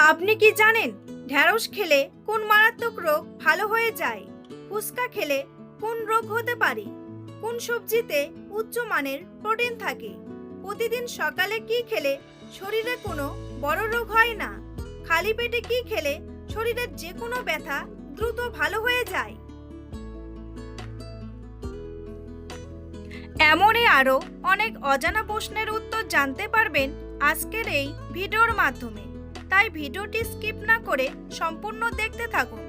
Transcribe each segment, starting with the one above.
আপনি কি জানেন ঢ্যাঁড়স খেলে কোন মারাত্মক রোগ ভালো হয়ে যায়? ফুসকা খেলে কোন রোগ হতে পারে? কোন সবজিতে উচ্চমানের প্রোটিন থাকে? প্রতিদিন সকালে কি খেলে শরীরে কোনো বড় রোগ হয় না? খালি পেটে কি খেলে শরীরের যে কোনো ব্যথা দ্রুত ভালো হয়ে যায়? এমনই আরও অনেক অজানা প্রশ্নের উত্তর জানতে পারবেন আজকের এই ভিডিওর মাধ্যমে। তাই ভিডিওটি স্কিপ না করে সম্পূর্ণ দেখতে থাকুন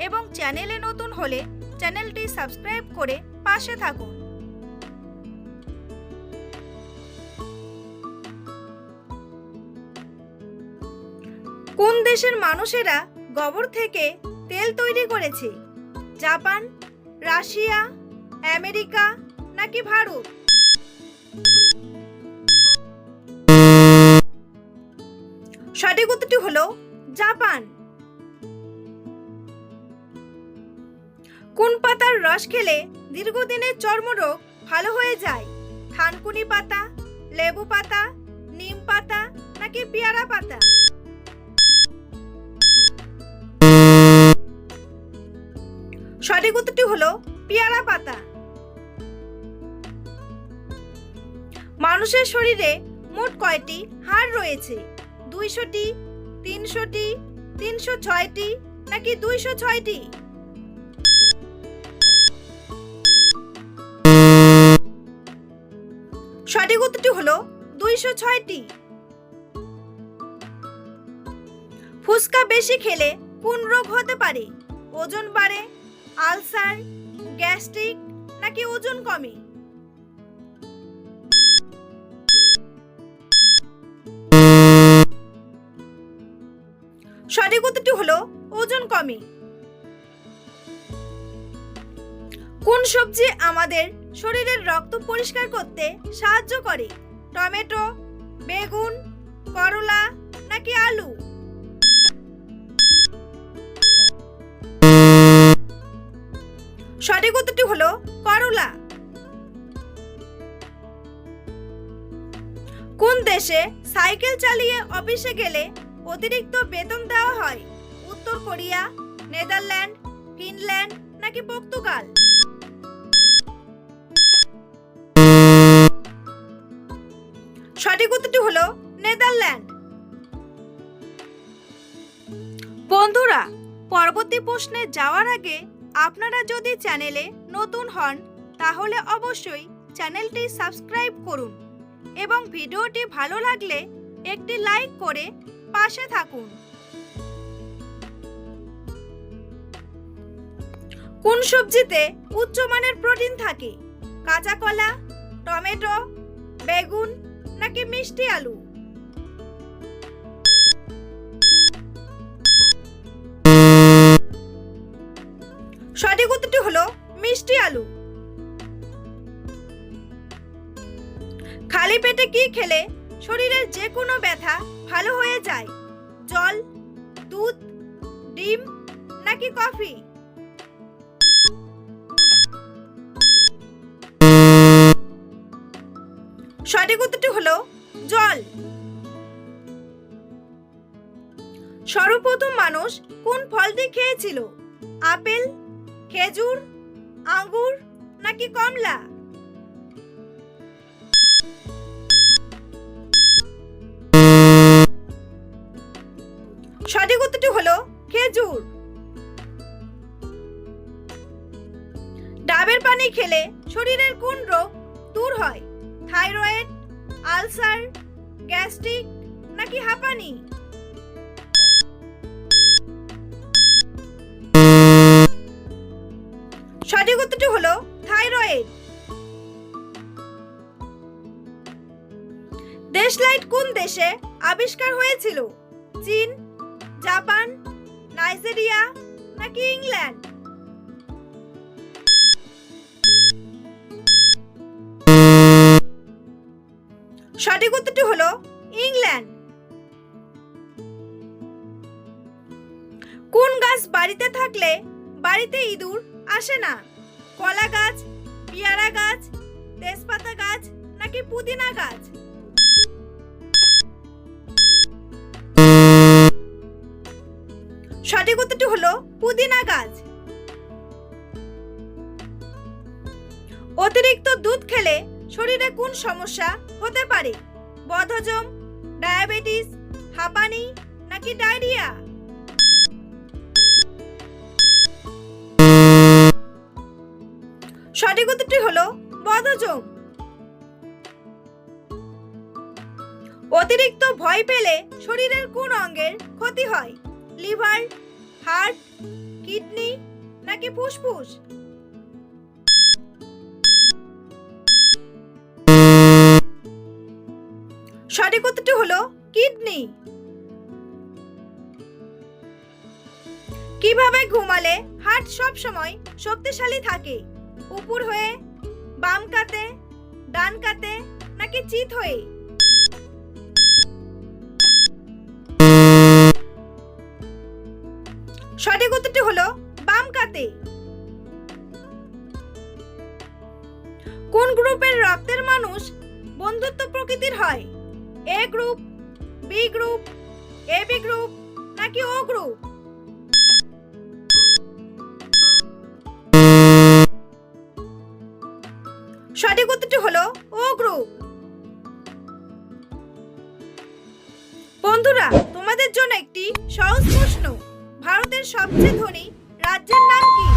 এবং চ্যানেলে নতুন হলে চ্যানেলটি সাবস্ক্রাইব করে পাশে থাকুন। কোন দেশের মানুষেরা গোবর থেকে তেল তৈরি করেছে? জাপান, রাশিয়া, আমেরিকা নাকি ভারত? সঠিক উত্তরটি হলো জাপান। কোন পাতার রস খেলে দীর্ঘদিনের চর্মরোগ ভালো হয়ে যায়? থানকুনি পাতা, লেবু পাতা, নিম পাতা নাকি পেয়ারা পাতা? সঠিক উত্তরটি হলো পেয়ারা পাতা। মানুষের শরীরে মোট কয়টি হাড় রয়েছে? 200টি, 300টি, 306টি নাকি 206টি? সঠিক উত্তরটি হলো 206টি। ফুসকা বেশি খেলে কোন রোগ হতে পারে? ওজন বাড়ে, আলসার, গ্যাস্ট্রিক নাকি ওজন কমে? সঠিক উত্তরটি হলো ওজন কমে। কোন সবজি আমাদের শরীরের রক্ত পরিষ্কার করতে সাহায্য করে? টমেটো, বেগুন, করলা নাকি আলু? সঠিক উত্তরটি হলো করলা। কোন দেশে সাইকেল চালিয়ে অফিসে গেলে অতিরিক্ত বেতন দেওয়া হয়? উত্তর কোরিয়া, নেদারল্যান্ড, ফিনল্যান্ড নাকি পর্তুগাল? সঠিক উত্তরটি হলো নেদারল্যান্ড। বন্ধুরা, পরবর্তী প্রশ্নে যাওয়ার আগে আপনারা যদি চ্যানেলে নতুন হন তাহলে অবশ্যই চ্যানেলটি সাবস্ক্রাইব করুন এবং ভিডিওটি ভালো লাগলে একটি লাইক করে পাশে থাকুন। কোন সবজিতে উচ্চমানের প্রোটিন থাকে? কাঁচা কলা, টমেটো, বেগুন নাকি মিষ্টি আলু? সঠিক উত্তরটি হলো মিষ্টি আলু। খালি পেটে কি খেলে শরীরের যে কোনো ব্যথা ভালো হয়ে যায়? জল, দুধ, ডিম নাকি কফি? সঠিক উত্তরটি হলো জল। সর্বপ্রথম মানুষ কোন ফলটি খেয়েছিল? আপেল, খেজুর, আঙ্গুর নাকি কমলা? সঠিক উত্তরটি হলো খেজুর। ডাবের পানি খেলে শরীরের কোন রোগ দূর হয়? থাইরয়েড, আলসার, গ্যাস্ট্রিক নাকি হাঁপানি? সঠিক উত্তরটি হলো থাইরয়েড। দেশলাইট কোন দেশে আবিষ্কার হয়েছিল? চীন, জাপান, নাইজেরিয়া নাকি ইংল্যান্ড? সঠিক উত্তরটি হলো ইংল্যান্ড। কোন গাছ বাড়িতে থাকলে বাড়িতে ইঁদুর আসে না? কলা গাছ, পেয়ারা গাছ, তেজপাতা গাছ নাকি পুদিনা গাছ? সঠিক উত্তরটি হলো পুদিনা গাছ। অতিরিক্ত দুধ খেলে শরীরে কোন সমস্যা হতে পারে? বদহজম, ডায়াবেটিস, হাঁপানি নাকি ডায়রিয়া? সঠিক উত্তরটি হলো বদহজম। অতিরিক্ত ভয় পেলে শরীরের কোন অঙ্গের ক্ষতি হয়? লিভার, হার্ট, কিডনি নাকি ফুসফুস? সঠিক উত্তরটি হলো কিডনি। কিভাবে ঘুমালে হার্ট সব সময় শক্তিশালী থাকে? উপর হয়ে, বাম কাতে, ডান কাতে নাকি চিত হয়ে? সঠিক উত্তরটি হলো বাম কাতে। কোন গ্রুপের রক্তের মানুষ বন্ধুত্ব প্রকৃতির হয়? A group, B group, AB group নাকি ও গ্রুপ? সঠিক উত্তরটি হলো ও গ্রুপ। বন্ধুরা, তোমাদের জন্য একটি সহজ প্রশ্ন। ভারতের সবচেয়ে ধনী রাজ্যের নাম কি?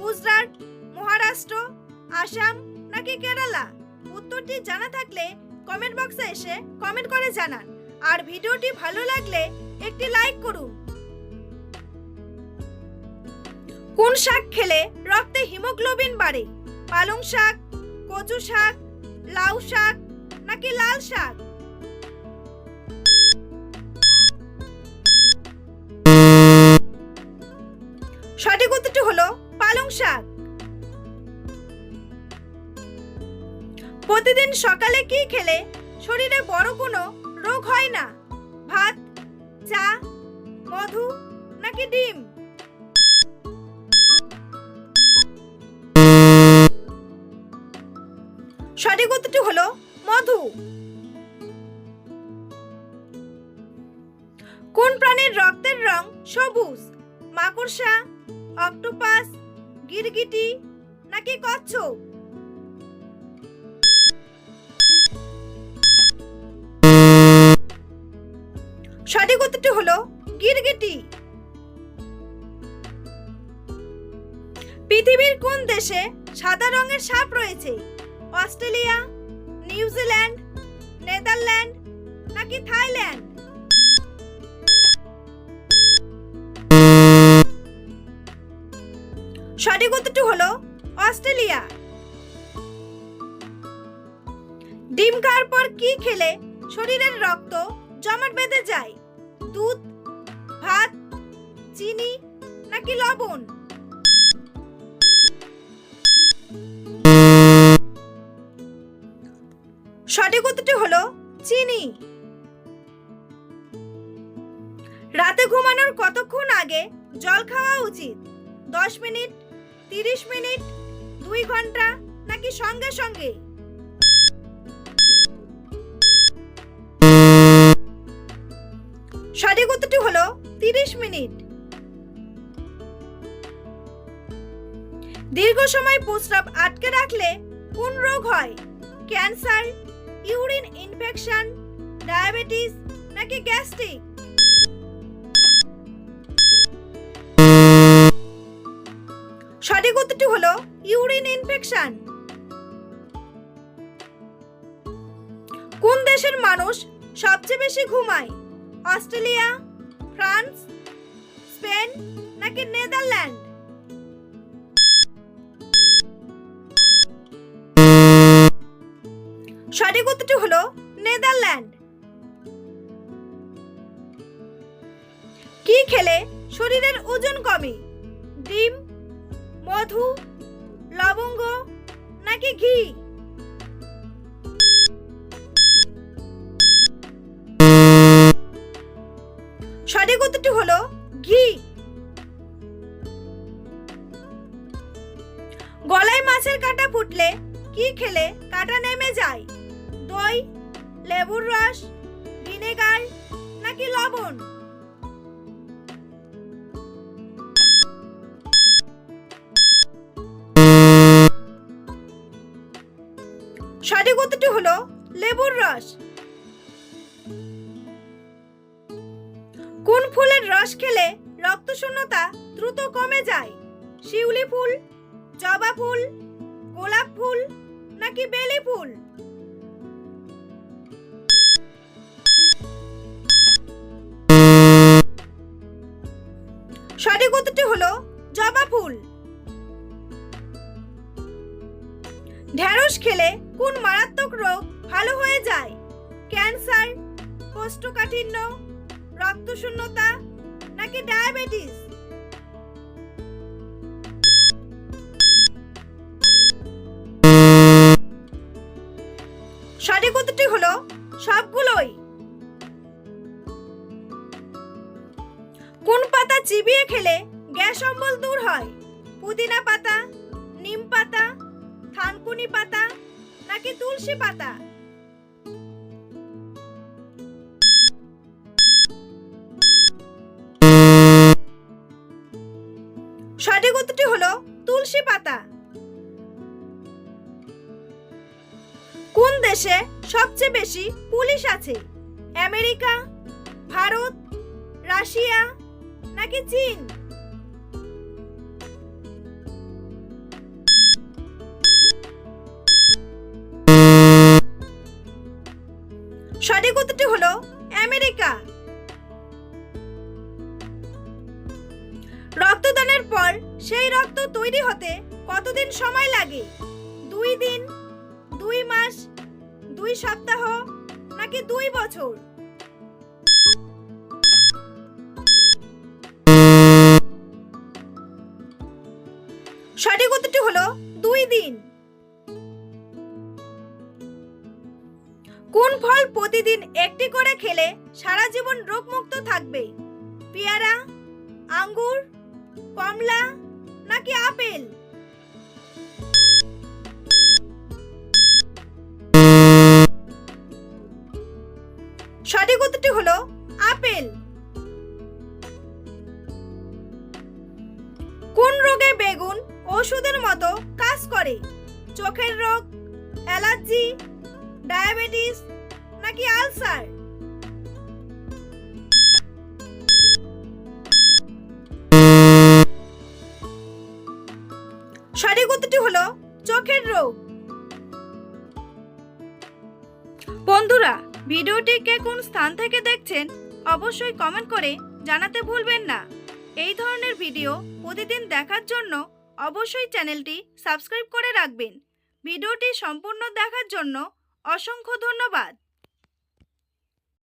গুজরাট, মহারাষ্ট্র, আসাম নাকি কেরালা? উত্তরটি জানা থাকলে কমেন্ট বক্সে এসে কমেন্ট করে জানান। আর ভিডিওটি ভালো লাগলে একটি লাইক করুন। কোন শাক খেলে রক্তে হিমোগ্লোবিন বাড়ে? পালং শাক, কচু শাক, লাউ শাক নাকি লাল শাক? সঠিক উত্তরটি হলো পালং শাক। প্রতিদিন সকালে কি খেলে শরীরে বড় কোনো রোগ হয় না? ভাত, চা, মধু নাকি ডিম? সঠিক উত্তরটি হলো মধু। কোন প্রাণীর রক্তের রং সবুজ? মাকড়সা, অক্টোপাস, গিরগিটি নাকি কচ্ছপ? সঠিক উত্তরটি হলো গিরগিটি। পৃথিবীর কোন দেশে সাদা রঙের সাপ রয়েছে? অস্ট্রেলিয়া, নিউজিল্যান্ড, নেদারল্যান্ড নাকি থাইল্যান্ড? সঠিক উত্তরটি হলো অস্ট্রেলিয়া। ডিম খাওয়ার পর কি খেলে শরীরের রক্ত জমাট বেঁধে যায়? দুধ, ভাত, চিনি নাকি লবণ? সঠিক উত্তরটি হলো চিনি। রাতে ঘুমানোর কতক্ষণ আগে জল খাওয়া উচিত? 10 মিনিট, 30 মিনিট, 2 ঘন্টা নাকি সঙ্গে সঙ্গে? সঠিক উত্তরটি হলো 30 মিনিট। দীর্ঘ সময় প্রস্রাব আটকে রাখলে কোন রোগ হয়? ক্যান্সার, ইউরিন ইনফেকশন, ডায়াবেটিস নাকি গ্যাস্ট্রিক? সঠিক উত্তরটি হলো ইউরিন ইনফেকশন। কোন দেশের মানুষ সবচেয়ে বেশি ঘুমায়? অস্ট্রেলিয়া, ফ্রান্স, স্পেন নাকি নেদারল্যান্ড? সঠিক উত্তরটি হলো নেদারল্যান্ড। কি খেলে শরীরের ওজন কমে? ডিম, মধু, লবঙ্গ নাকি ঘি? সঠিক উত্তরটি হলো ঘি। গলায় মাছের কাঁটা ফুটলে কি খেলে কাঁটা নেমে যায়? দই, লেবুর রস, ভিনেগার নাকি লবণ? সঠিক উত্তরটি হলো লেবুর রস। কোন ফুলের রস খেলে রক্তশূন্যতা দ্রুত কমে যায়? শিউলি ফুল, জবা ফুল, গোলাপ ফুল নাকি বেলি ফুল? সঠিক উত্তরটি হলো জবা ফুল। ঢেঁড়স খেলে কোন মারাত্মক রোগ ভালো হয়ে যায়? ক্যান্সার, কোষ্ঠকাঠিন্য, রক্তশূন্যতা নাকি ডায়াবেটিস? সঠিক উত্তরটি হলো সবগুলোই। কোন পাতা চিবিয়ে খেলে গ্যাস অম্বল দূর হয়? পুদিনা পাতা, নিম পাতা, থানকুনি পাতা নাকি তুলসী পাতা? সঠিক উত্তরটি হলো তুলসী পাতা। কোন দেশে সবচেয়ে বেশি পুলিশ আছে? আমেরিকা, ভারত, রাশিয়া নাকি চীন? সঠিক উত্তরটি হলো আমেরিকা। রক্তদানের পর সেই রক্ত তৈরি হতে কতদিন সময় লাগে? 2 দিন, 2 মাস, 2 সপ্তাহ নাকি 2 বছর? সঠিক উত্তরটি হলো 2 দিন। কোন ফল প্রতিদিন একটি করে খেলে সারা জীবন রোগমুক্ত থাকবে? পেয়ারা, আঙ্গুর, কমলা নাকি আপেল? সঠিক উত্তরটি হলো আপেল। কোন রোগে বেগুন ওষুধের মতো কাজ করে? চোখের রোগ, অ্যালার্জি, ডায়াবেটিস নাকি আলসার? সঠিক উত্তরটি হলো চোখের রোগ। বন্ধুরা, ভিডিওটি কে কোন স্থান থেকে দেখছেন অবশ্যই কমেন্ট করে জানাতে ভুলবেন না। এই ধরনের ভিডিও প্রতিদিন দেখার জন্য অবশ্যই চ্যানেলটি সাবস্ক্রাইব করে রাখবেন। ভিডিওটি সম্পূর্ণ দেখার জন্য অসংখ্য ধন্যবাদ।